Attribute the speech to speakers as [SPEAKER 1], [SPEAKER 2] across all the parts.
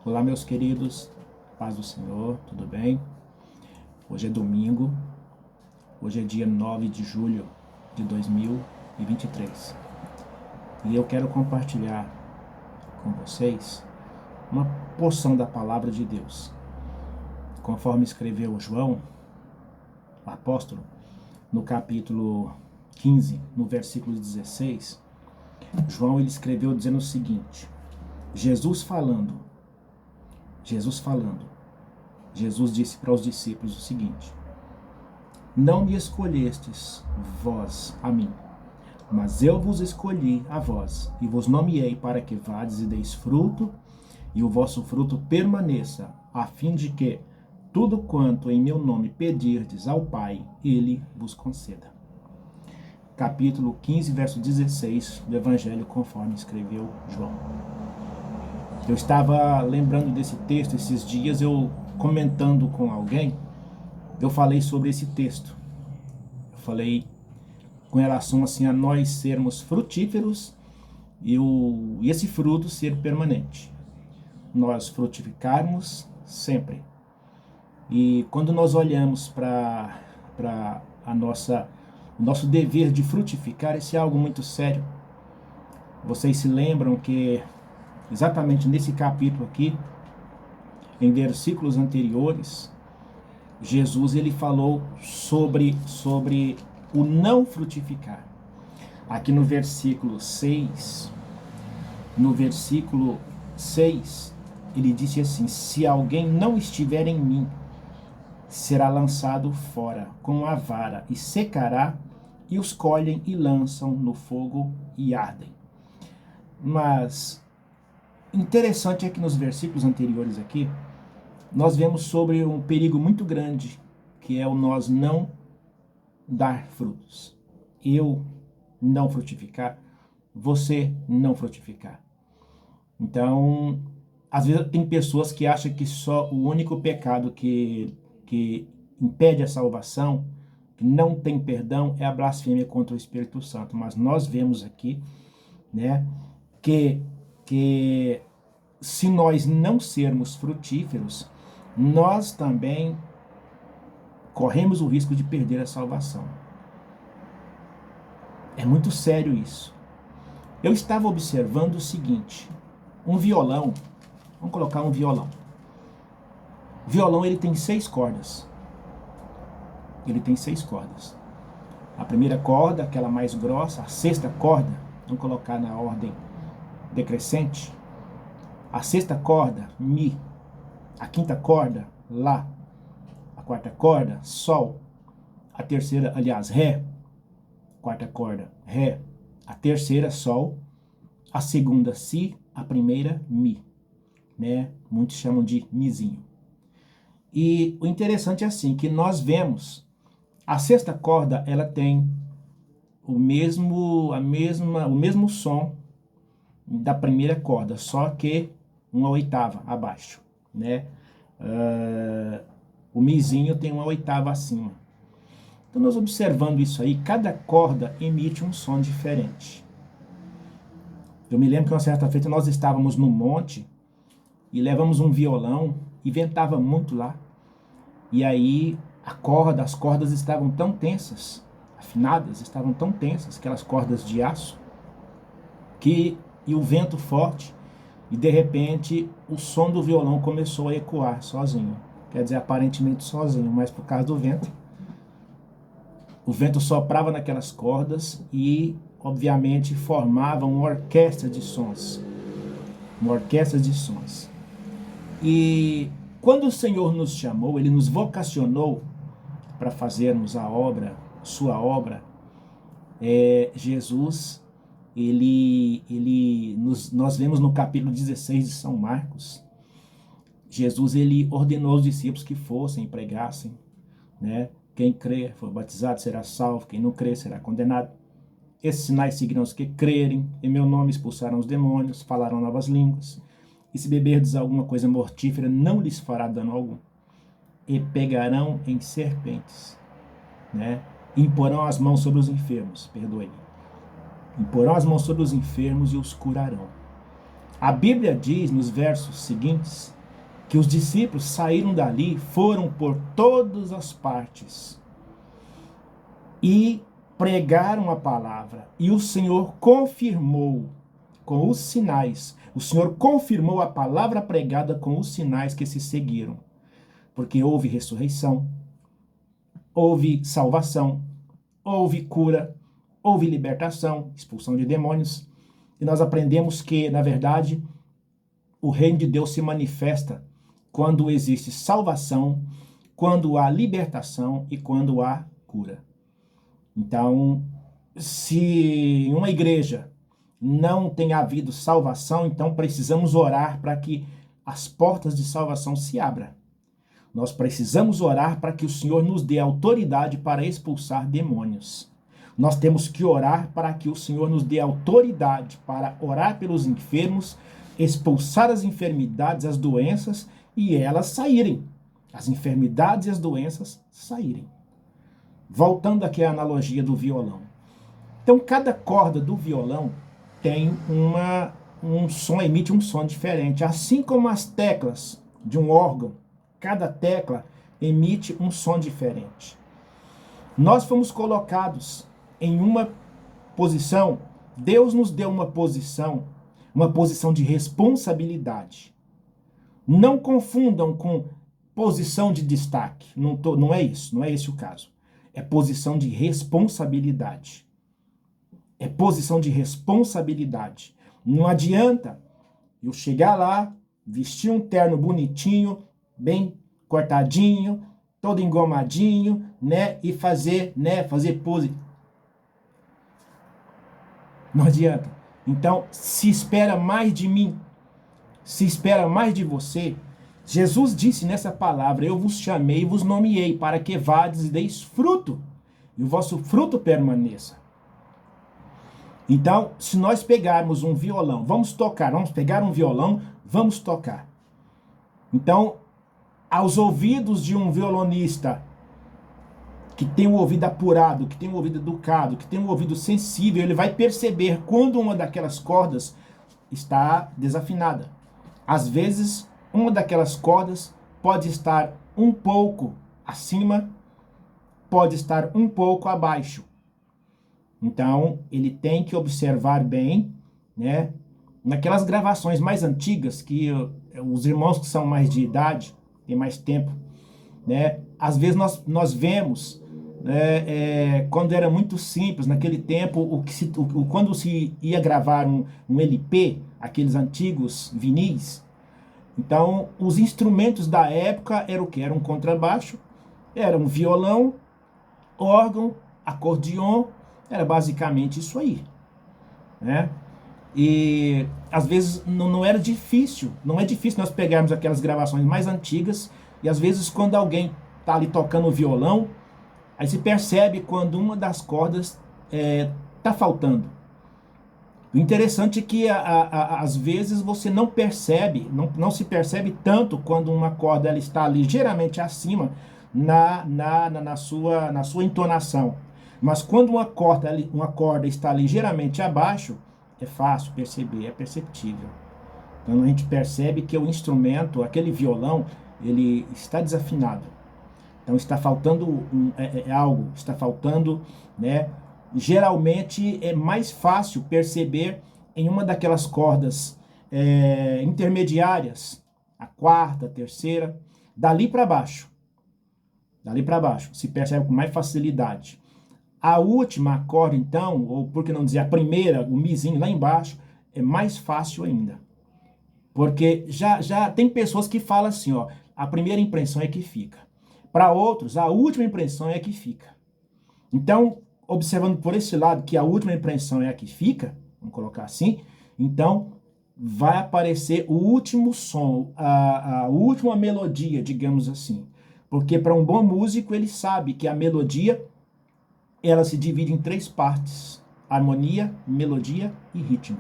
[SPEAKER 1] Olá, meus queridos, paz do Senhor, tudo bem? Hoje é domingo, hoje é dia 9 de julho de 2023 e eu quero compartilhar com vocês uma porção da palavra de Deus. Conforme escreveu João, o apóstolo, no capítulo 15, no versículo 16, João ele escreveu dizendo o seguinte: Jesus disse para os discípulos o seguinte: não me escolhestes vós a mim, mas eu vos escolhi a vós, e vos nomeei para que vades e deis fruto, e o vosso fruto permaneça, a fim de que tudo quanto em meu nome pedirdes ao Pai, Ele vos conceda. Capítulo 15, verso 16 do Evangelho conforme escreveu João. Eu estava lembrando desse texto esses dias, eu comentando com alguém, eu falei sobre esse texto. Eu falei com relação assim a nós sermos frutíferos e esse fruto ser permanente. Nós frutificarmos sempre. E quando nós olhamos para o nosso dever de frutificar, isso é algo muito sério. Vocês se lembram que exatamente nesse capítulo aqui, em versículos anteriores, Jesus ele falou sobre o não frutificar. Aqui no versículo 6, ele disse assim: se alguém não estiver em mim, será lançado fora com a vara e secará, e os colhem e lançam no fogo e ardem. Mas interessante é que nos versículos anteriores aqui, nós vemos sobre um perigo muito grande, que é o nós não dar frutos. Eu não frutificar, você não frutificar. Então, às vezes tem pessoas que acham que só o único pecado que impede a salvação, que não tem perdão, é a blasfêmia contra o Espírito Santo. Mas nós vemos aqui, né, que se nós não sermos frutíferos, nós também corremos o risco de perder a salvação. É muito sério isso. Eu estava observando o seguinte: um violão, vamos colocar um violão. O violão ele tem 6 cordas. Ele tem 6 cordas. A primeira corda, aquela mais grossa, a sexta corda, vamos colocar na ordem decrescente. A sexta corda, Mi. A quinta corda, Lá. A quarta corda, Sol. A terceira, aliás, Ré. Quarta corda, Ré. A terceira, Sol. A segunda, Si. A primeira, Mi. Né? Muitos chamam de Mizinho. E o interessante é assim, que nós vemos, a sexta corda, ela tem o mesmo som da primeira corda, só que uma oitava abaixo, né? O mizinho tem uma oitava acima. Então nós observando isso aí, cada corda emite um som diferente. Eu me lembro que uma certa feita nós estávamos no monte e levamos um violão e ventava muito lá. E aí as cordas estavam tão tensas, afinadas, estavam tão tensas, aquelas cordas de aço, e o vento forte, e de repente o som do violão começou a ecoar sozinho. Quer dizer, aparentemente sozinho, mas por causa do vento. O vento soprava naquelas cordas e, obviamente, formava uma orquestra de sons. Uma orquestra de sons. E quando o Senhor nos chamou, Ele nos vocacionou para fazermos a obra, sua obra, Jesus, nós vemos no capítulo 16 de São Marcos, Jesus ele ordenou aos discípulos que fossem e pregassem, né? Quem crer, for batizado, será salvo. Quem não crer, será condenado. Esses sinais seguirão os que crerem. Em meu nome expulsarão os demônios, falarão novas línguas. E se beberdes alguma coisa mortífera, não lhes fará dano algum. E pegarão em serpentes, né? Imporão as mãos sobre os enfermos, imporão as mãos sobre os enfermos e os curarão. A Bíblia diz nos versos seguintes que os discípulos saíram dali, foram por todas as partes e pregaram a palavra. E o Senhor confirmou com os sinais. O Senhor confirmou a palavra pregada com os sinais que se seguiram. Porque houve ressurreição, houve salvação, houve cura, houve libertação, expulsão de demônios. E nós aprendemos que, na verdade, o reino de Deus se manifesta quando existe salvação, quando há libertação e quando há cura. Então, se em uma igreja não tem havido salvação, então precisamos orar para que as portas de salvação se abram. Nós precisamos orar para que o Senhor nos dê autoridade para expulsar demônios. Nós temos que orar para que o Senhor nos dê autoridade para orar pelos enfermos, expulsar as enfermidades, as doenças e elas saírem. As enfermidades e as doenças saírem. Voltando aqui à analogia do violão. Então, cada corda do violão tem um som, emite um som diferente. Assim como as teclas de um órgão, cada tecla emite um som diferente. Nós fomos colocados em uma posição, Deus nos deu uma posição de responsabilidade. Não confundam com posição de destaque. Não é isso, não é esse o caso. É posição de responsabilidade. É posição de responsabilidade. Não adianta eu chegar lá, vestir um terno bonitinho, bem cortadinho, todo engomadinho, né? E fazer pose. Não adianta. Então, se espera mais de mim, se espera mais de você. Jesus disse nessa palavra: eu vos chamei e vos nomeei para que vades e deis fruto, e o vosso fruto permaneça. Então, se nós pegarmos um violão, vamos pegar um violão, vamos tocar. Então, aos ouvidos de um violonista que tem o ouvido apurado, que tem o ouvido educado, que tem o ouvido sensível, ele vai perceber quando uma daquelas cordas está desafinada. Às vezes, uma daquelas cordas pode estar um pouco acima, pode estar um pouco abaixo. Então, ele tem que observar bem, né? Naquelas gravações mais antigas, que os irmãos que são mais de idade, têm mais tempo, né? Às vezes nós vemos, quando era muito simples, naquele tempo, quando se ia gravar um LP, aqueles antigos vinis, então os instrumentos da época eram o quê? Era um contrabaixo, era um violão, órgão, acordeon, era basicamente isso aí, né? E às vezes não era difícil, não é difícil nós pegarmos aquelas gravações mais antigas e às vezes quando alguém tá ali tocando o violão, aí se percebe quando uma das cordas tá faltando. O interessante é que às vezes você não percebe, não se percebe tanto quando uma corda ela está ligeiramente acima na sua entonação. Mas quando uma corda está ligeiramente abaixo, é fácil perceber, é perceptível. Então a gente percebe que o instrumento, aquele violão, ele está desafinado. Então está faltando algo, está faltando, né? Geralmente é mais fácil perceber em uma daquelas cordas intermediárias, a quarta, a terceira, dali para baixo se percebe com mais facilidade. A última corda, então, ou por que não dizer a primeira, o mizinho lá embaixo, é mais fácil ainda. Porque já tem pessoas que falam assim, ó, a primeira impressão é que fica. Para outros, a última impressão é que fica. Então, observando por esse lado que a última impressão é a que fica, vamos colocar assim, então vai aparecer o último som, a última melodia, digamos assim. Porque para um bom músico, ele sabe que a melodia ela se divide em 3 partes: harmonia, melodia e ritmo.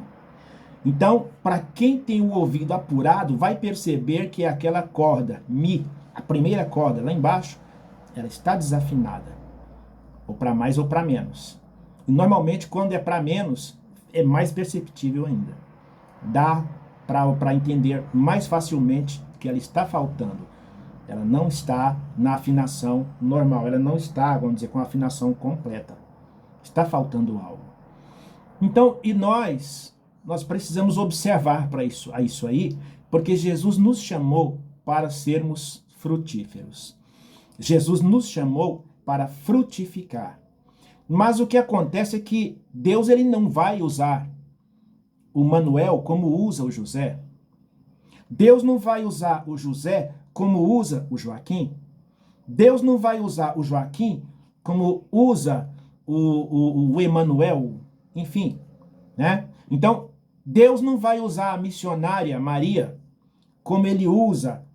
[SPEAKER 1] Então, para quem tem o ouvido apurado, vai perceber que aquela corda, mi, a primeira corda lá embaixo, ela está desafinada. Ou para mais ou para menos. E normalmente, quando é para menos, é mais perceptível ainda. Dá para entender mais facilmente que ela está faltando. Ela não está na afinação normal, ela não está, vamos dizer, com a afinação completa. Está faltando algo. Então, e nós precisamos observar para isso aí, porque Jesus nos chamou para sermos frutíferos. Jesus nos chamou para frutificar. Mas o que acontece é que Deus ele não vai usar o Manuel como usa o José. Deus não vai usar o José como usa o Joaquim. Deus não vai usar o Joaquim como usa o Emanuel, enfim, né? Então, Deus não vai usar a missionária Maria como ele usa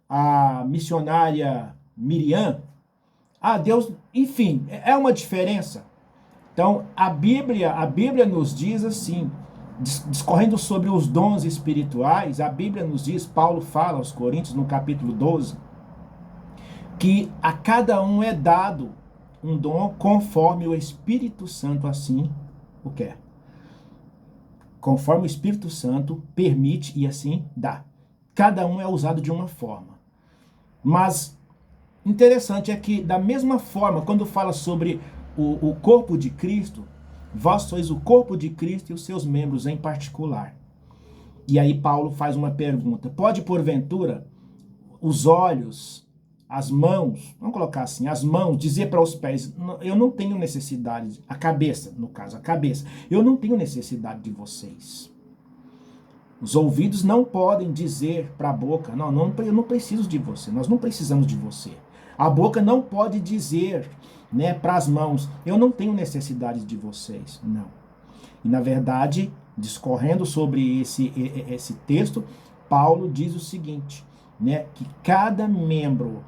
[SPEAKER 1] a missionária Miriam. Ah, Deus, enfim, é uma diferença. Então, a Bíblia nos diz assim, discorrendo sobre os dons espirituais, a Bíblia nos diz, Paulo fala aos Coríntios no capítulo 12, que a cada um é dado um dom conforme o Espírito Santo assim o quer. Conforme o Espírito Santo permite e assim dá. Cada um é usado de uma forma. Mas interessante é que, da mesma forma, quando fala sobre o corpo de Cristo, vós sois o corpo de Cristo e os seus membros em particular. E aí Paulo faz uma pergunta. Pode, porventura, os olhos, as mãos, vamos colocar assim, as mãos, dizer para os pés, eu não tenho necessidade, a cabeça, no caso, a cabeça, eu não tenho necessidade de vocês. Os ouvidos não podem dizer para a boca, eu não preciso de você, nós não precisamos de você. A boca não pode dizer, né, para as mãos, eu não tenho necessidade de vocês. Não. E na verdade, discorrendo sobre esse texto, Paulo diz o seguinte, né, que cada membro,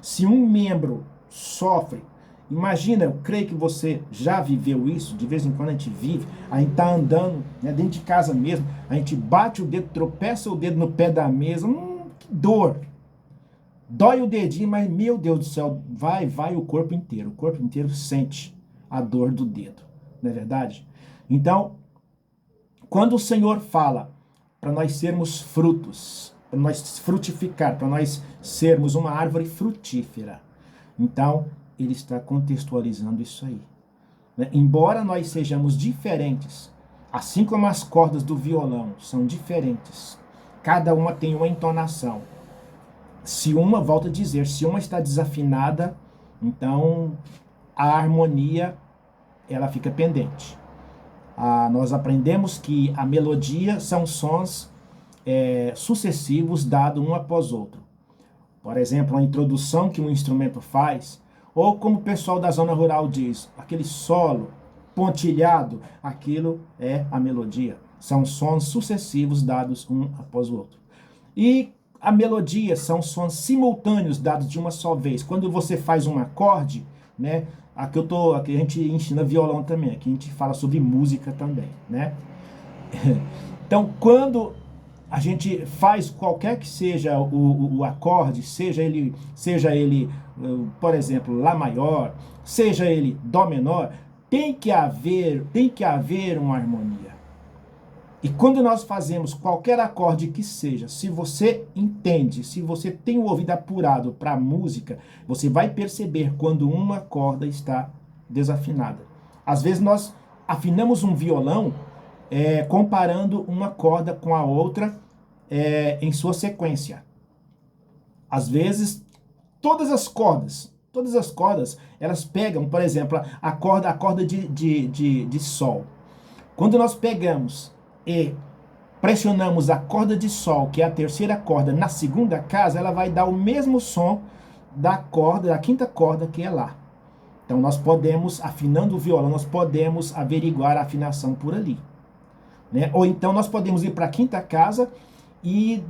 [SPEAKER 1] se um membro sofre, imagina, eu creio que você já viveu isso, de vez em quando a gente vive, a gente tá andando, né, dentro de casa mesmo, a gente bate o dedo, tropeça o dedo no pé da mesa, que dor. Dói o dedinho, mas, meu Deus do céu, vai o corpo inteiro sente a dor do dedo, não é verdade? Então, quando o Senhor fala para nós sermos frutos, para nós frutificar, para nós sermos uma árvore frutífera, então, ele está contextualizando isso aí. Né? Embora nós sejamos diferentes, assim como as cordas do violão são diferentes, cada uma tem uma entonação. Se uma, volta a dizer, se uma está desafinada, então a harmonia ela fica pendente. Nós aprendemos que a melodia são sons sucessivos dados um após outro. Por exemplo, a introdução que um instrumento faz, ou como o pessoal da zona rural diz, aquele solo pontilhado, aquilo é a melodia. São sons sucessivos dados um após o outro. E a melodia são sons simultâneos dados de uma só vez. Quando você faz um acorde, né? Aqui a gente ensina violão também, aqui a gente fala sobre música também, né? Então, quando a gente faz qualquer que seja o acorde, seja ele, por exemplo, Lá maior, seja ele Dó menor, tem que haver uma harmonia. E quando nós fazemos qualquer acorde que seja, se você entende, se você tem o ouvido apurado para a música, você vai perceber quando uma corda está desafinada. Às vezes nós afinamos um violão comparando uma corda com a outra em sua sequência. Às vezes, todas as cordas, elas pegam, por exemplo, a corda de sol. Quando nós pegamos e pressionamos a corda de sol, que é a terceira corda, na segunda casa, ela vai dar o mesmo som da quinta corda que é lá. Então nós podemos, afinando o violão, nós podemos averiguar a afinação por ali. Né? Ou então nós podemos ir para a quinta casa e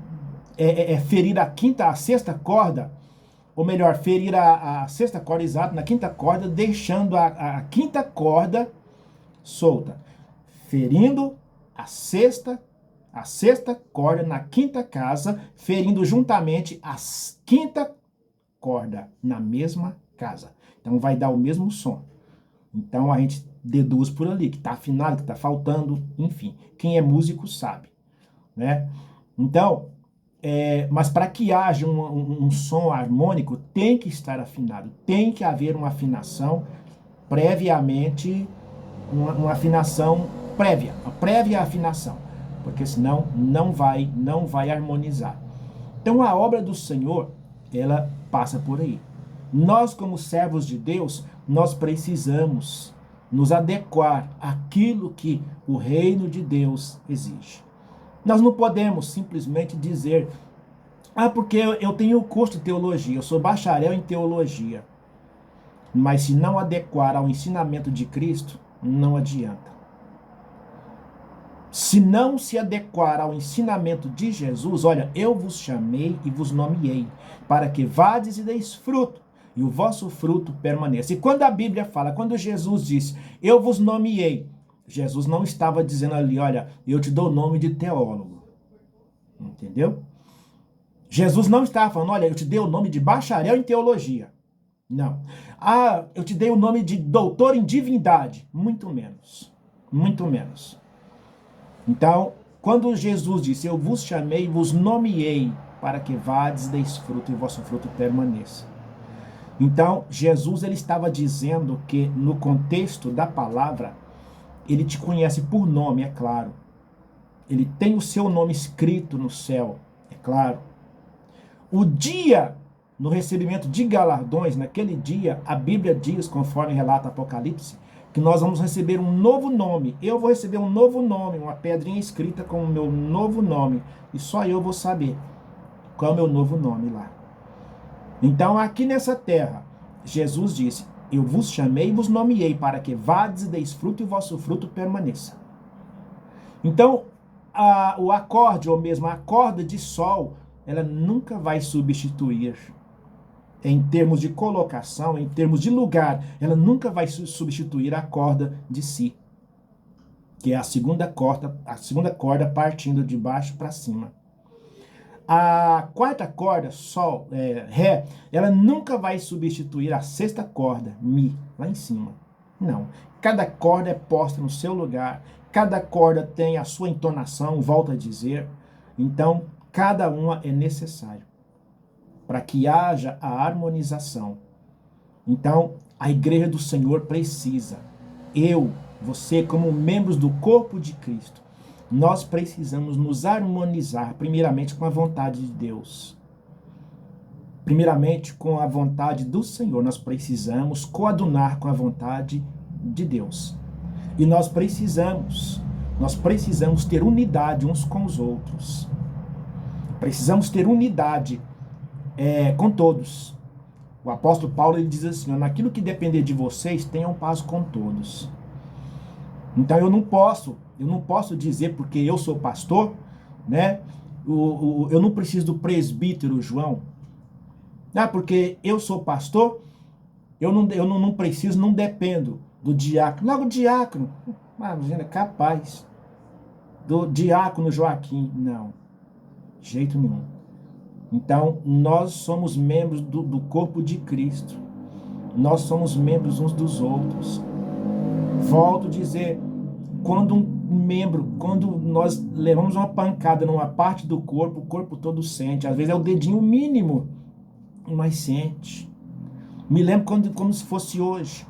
[SPEAKER 1] ferir a sexta corda, ou melhor, ferir a sexta corda exata na quinta corda, deixando a quinta corda solta. Ferindo a sexta corda na quinta casa, ferindo juntamente a quinta corda na mesma casa. Então vai dar o mesmo som. Então a gente deduz por ali, que está afinado, que está faltando, enfim. Quem é músico sabe. né? Então, mas para que haja um som harmônico, tem que estar afinado, tem que haver uma afinação previamente, uma afinação prévia, a prévia afinação, porque senão não vai harmonizar. Então a obra do Senhor, ela passa por aí. Nós, como servos de Deus, nós precisamos nos adequar àquilo que o reino de Deus exige. Nós não podemos simplesmente dizer, porque eu tenho curso de teologia, eu sou bacharel em teologia. Mas se não adequar ao ensinamento de Cristo, não adianta. Se não se adequar ao ensinamento de Jesus, olha, eu vos chamei e vos nomeei, para que vades e deis fruto, e o vosso fruto permaneça. E quando a Bíblia fala, quando Jesus disse, eu vos nomeei, Jesus não estava dizendo ali, olha, eu te dou o nome de teólogo. Entendeu? Jesus não estava falando, olha, eu te dei o nome de bacharel em teologia. Não. Eu te dei o nome de doutor em divindade. Muito menos. Muito menos. Então, quando Jesus disse, eu vos chamei e vos nomeei para que vades, deis fruto e o vosso fruto permaneça. Então, Jesus ele estava dizendo que no contexto da palavra, ele te conhece por nome, é claro. Ele tem o seu nome escrito no céu, é claro. O dia, no recebimento de galardões, naquele dia, a Bíblia diz, conforme relata Apocalipse, que nós vamos receber um novo nome. Eu vou receber um novo nome, uma pedrinha escrita com o meu novo nome. E só eu vou saber qual é o meu novo nome lá. Então, aqui nessa terra, Jesus disse, eu vos chamei e vos nomeei para que vades e deis fruto e o vosso fruto permaneça. Então, o acorde, ou mesmo a corda de sol, ela nunca vai substituir, em termos de colocação, em termos de lugar, ela nunca vai substituir a corda de si, que é a segunda corda partindo de baixo para cima. A quarta corda, sol, ré, ela nunca vai substituir a sexta corda, mi, lá em cima. Não. Cada corda é posta no seu lugar, cada corda tem a sua entonação, volto a dizer. Então, cada uma é necessário para que haja a harmonização. Então, a igreja do Senhor precisa, você como membros do corpo de Cristo, nós precisamos nos harmonizar primeiramente com a vontade de Deus. Primeiramente com a vontade do Senhor, nós precisamos coadunar com a vontade de Deus. E nós precisamos ter unidade uns com os outros. Precisamos ter unidade com todos. O apóstolo Paulo ele diz assim, naquilo que depender de vocês, tenham paz com todos. Então eu não posso dizer porque eu sou pastor, né? Eu não preciso do presbítero João. Porque eu sou pastor, eu não preciso, não dependo do diácono. Logo o diácono, imagina, capaz. Do diácono Joaquim, não. De jeito nenhum. Então, nós somos membros do corpo de Cristo. Nós somos membros uns dos outros. Volto a dizer, quando nós levamos uma pancada numa parte do corpo, o corpo todo sente. Às vezes é o dedinho mínimo, mas sente. Me lembro como se fosse hoje.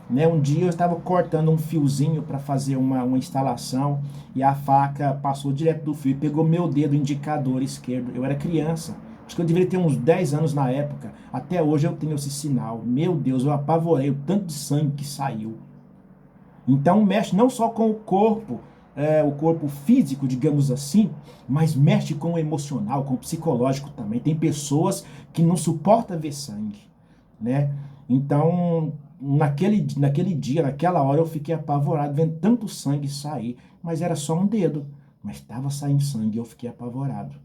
[SPEAKER 1] Né? Um dia eu estava cortando um fiozinho para fazer uma instalação e a faca passou direto do fio, pegou meu dedo indicador esquerdo. Eu era criança, acho que eu deveria ter uns 10 anos na época. Até hoje eu tenho esse sinal. Meu Deus, eu apavorei o tanto de sangue que saiu. Então mexe não só com o corpo físico, digamos assim, mas mexe com o emocional, com o psicológico também. Tem pessoas que não suportam ver sangue, né? Então, naquele dia, naquela hora, eu fiquei apavorado, vendo tanto sangue sair, mas era só um dedo, mas estava saindo sangue e eu fiquei apavorado,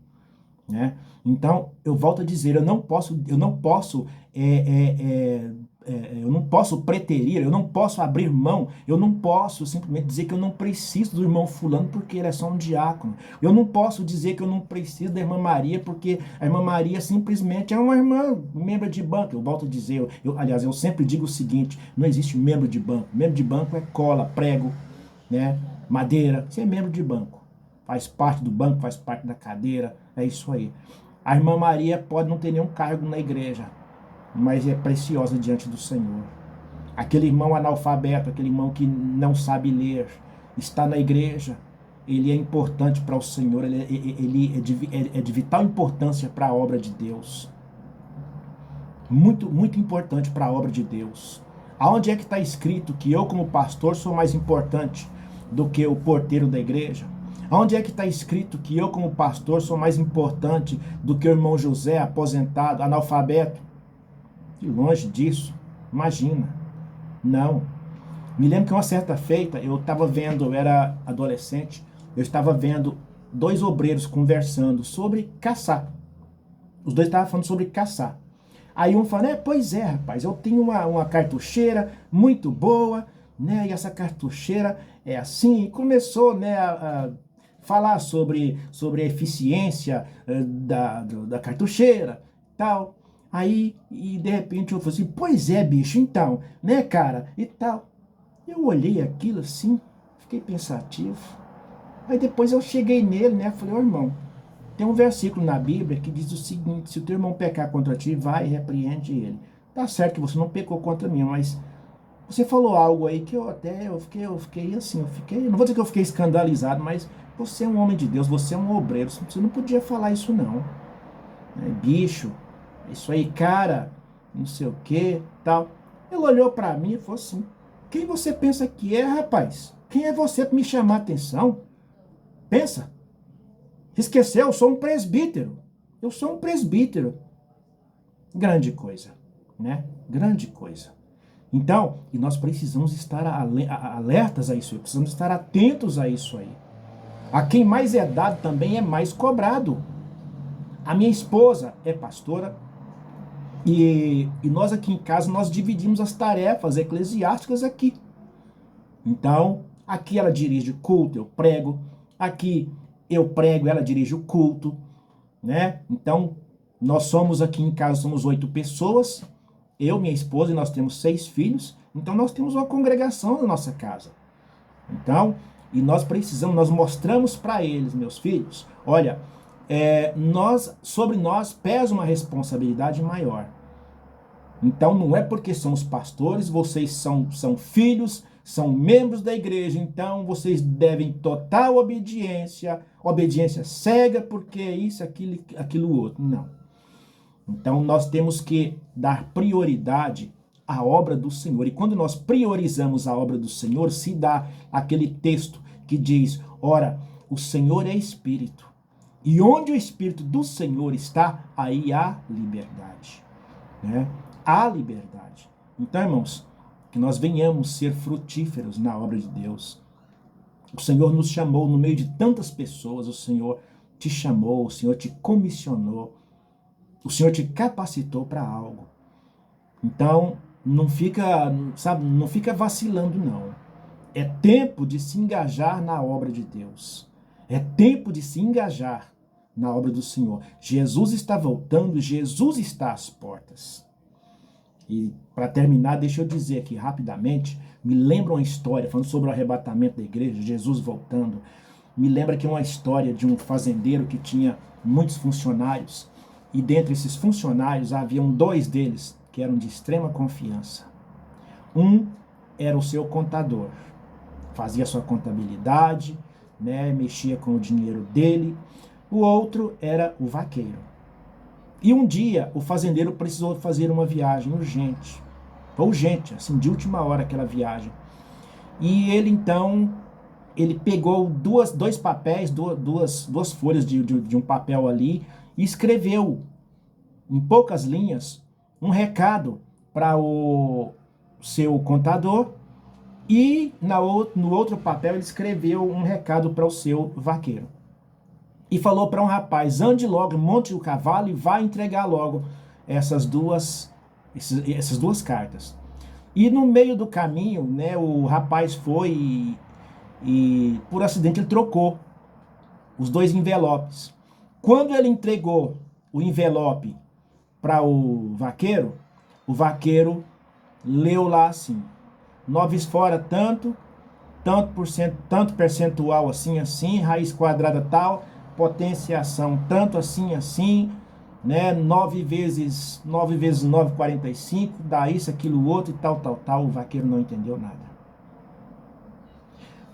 [SPEAKER 1] né? Então, eu volto a dizer, eu não posso preterir, eu não posso abrir mão, eu não posso simplesmente dizer que eu não preciso do irmão fulano porque ele é só um diácono. Eu não posso dizer que eu não preciso da irmã Maria porque a irmã Maria simplesmente é uma irmã, membro de banco. Eu volto a dizer, aliás, eu sempre digo o seguinte, não existe membro de banco. Membro de banco é cola, prego, né, madeira, você é membro de banco. faz parte do banco, faz parte da cadeira, é isso aí. A irmã Maria pode não ter nenhum cargo na igreja, mas é preciosa diante do Senhor. Aquele irmão analfabeto, aquele irmão que não sabe ler, está na igreja, ele é importante para o Senhor, ele é de vital importância para a obra de Deus. Muito, muito importante para a obra de Deus. Aonde é que está escrito que eu, como pastor, sou mais importante do que o porteiro da igreja? Aonde é que está escrito que eu, como pastor, sou mais importante do que o irmão José, aposentado, analfabeto? E longe disso, imagina. Não. Me lembro que uma certa feita, eu estava vendo, eu era adolescente, eu estava vendo dois obreiros conversando sobre caçar. Os dois estavam falando sobre caçar. Aí um fala, pois é, rapaz, eu tenho uma cartucheira muito boa, né? E essa cartucheira é assim. E começou, né, a falar sobre a eficiência da cartucheira e tal. Aí, e de repente eu falei assim, pois é, bicho, então, né, cara, e tal. Eu olhei aquilo assim, fiquei pensativo. Aí depois eu cheguei nele, né, falei, ô irmão, tem um versículo na Bíblia que diz o seguinte, se o teu irmão pecar contra ti, vai e repreende ele. Tá certo que você não pecou contra mim, mas você falou algo aí que eu fiquei assim, não vou dizer que eu fiquei escandalizado, mas você é um homem de Deus, você é um obreiro, você não podia falar isso não. Bicho, isso aí, cara, não sei o que, tal. Ele olhou pra mim e falou assim, quem você pensa que é, rapaz? Quem é você pra me chamar a atenção? Pensa. Esqueceu, eu sou um presbítero. Eu sou um presbítero. Grande coisa, né? Grande coisa. Então, e nós precisamos estar alertas a isso, precisamos estar atentos a isso aí. A quem mais é dado também é mais cobrado. A minha esposa é pastora e nós aqui em casa nós dividimos as tarefas eclesiásticas aqui. Então, aqui ela dirige o culto, eu prego. Aqui eu prego, ela dirige o culto, né? Então, nós somos aqui em casa, somos 8 pessoas. Eu, minha esposa, e nós temos 6 filhos. Então, nós temos uma congregação na nossa casa. Então, e nós precisamos, nós mostramos para eles, meus filhos, olha, sobre nós pesa uma responsabilidade maior. Então, não é porque somos pastores, vocês são filhos, são membros da igreja, então vocês devem total obediência cega, porque isso, aquilo outro. Não. Então, nós temos que dar prioridade à obra do Senhor. E quando nós priorizamos a obra do Senhor, se dá aquele texto que diz, ora, o Senhor é Espírito. E onde o Espírito do Senhor está, aí há liberdade. Né? Há liberdade. Então, irmãos, que nós venhamos ser frutíferos na obra de Deus. O Senhor nos chamou no meio de tantas pessoas, o Senhor te chamou, o Senhor te comissionou, o Senhor te capacitou para algo. Então, não fica vacilando, não. É tempo de se engajar na obra de Deus. É tempo de se engajar na obra do Senhor. Jesus está voltando, Jesus está às portas. E para terminar, deixa eu dizer aqui rapidamente, me lembra uma história, falando sobre o arrebatamento da igreja, Jesus voltando, me lembra que uma história de um fazendeiro que tinha muitos funcionários, e dentre esses funcionários haviam 2 deles que eram de extrema confiança. Um era o seu contador, fazia sua contabilidade, né, mexia com o dinheiro dele. O outro era o vaqueiro. E um dia o fazendeiro precisou fazer uma viagem urgente, assim, de última hora aquela viagem. E ele então, ele pegou dois papéis, duas folhas de um papel ali e escreveu em poucas linhas um recado para o seu contador e no outro papel ele escreveu um recado para o seu vaqueiro. E falou para um rapaz, ande logo, monte o cavalo e vá entregar logo essas duas cartas. E no meio do caminho, né, o rapaz foi e por acidente ele trocou os 2 envelopes. Quando ele entregou o envelope para o vaqueiro leu lá assim, 9 fora tanto, tanto por cento, tanto percentual assim, raiz quadrada tal, potenciação tanto assim, né? 9 vezes 9, 45, dá isso, aquilo, outro e tal. O vaqueiro não entendeu nada.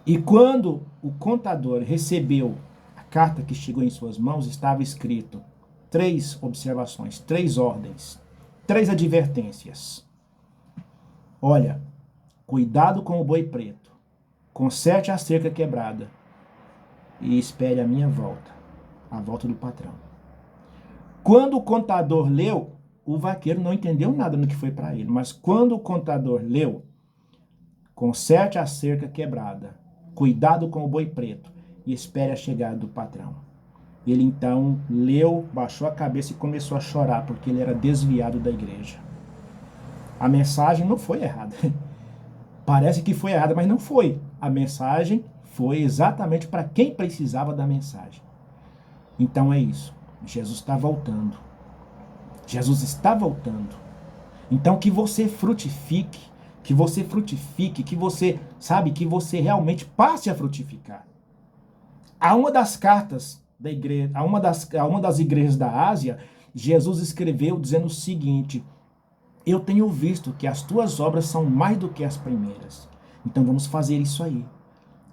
[SPEAKER 1] E quando o contador recebeu a carta que chegou em suas mãos, estava escrito 3 observações, 3 ordens, 3 advertências. Olha, cuidado com o boi preto, conserte a cerca quebrada e espere a minha volta, a volta do patrão. Quando o contador leu, o vaqueiro não entendeu nada no que foi para ele, mas quando o contador leu, conserte a cerca quebrada, cuidado com o boi preto e espere a chegada do patrão. Ele então leu, baixou a cabeça e começou a chorar, porque ele era desviado da igreja. A mensagem não foi errada. Parece que foi errada, mas não foi. A mensagem foi exatamente para quem precisava da mensagem. Então é isso. Jesus está voltando. Jesus está voltando. Então que você frutifique, que você, sabe, que você realmente passe a frutificar. A uma das cartas da igreja, a uma das igrejas da Ásia, Jesus escreveu dizendo o seguinte: eu tenho visto que as tuas obras são mais do que as primeiras. Então vamos fazer isso aí.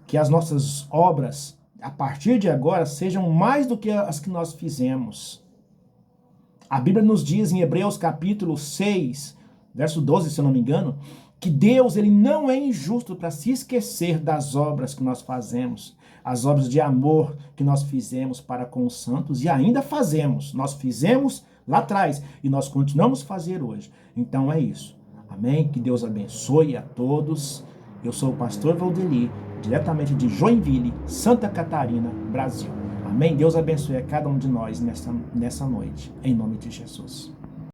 [SPEAKER 1] Que as nossas obras, a partir de agora, sejam mais do que as que nós fizemos. A Bíblia nos diz em Hebreus capítulo 6, verso 12, se eu não me engano, que Deus, ele não é injusto para se esquecer das obras que nós fazemos, as obras de amor que nós fizemos para com os santos e ainda fazemos. Nós fizemos lá atrás e nós continuamos a fazer hoje. Então é isso. Amém? Que Deus abençoe a todos. Eu sou o pastor Valdeli, diretamente de Joinville, Santa Catarina, Brasil. Amém? Deus abençoe a cada um de nós nessa noite. Em nome de Jesus.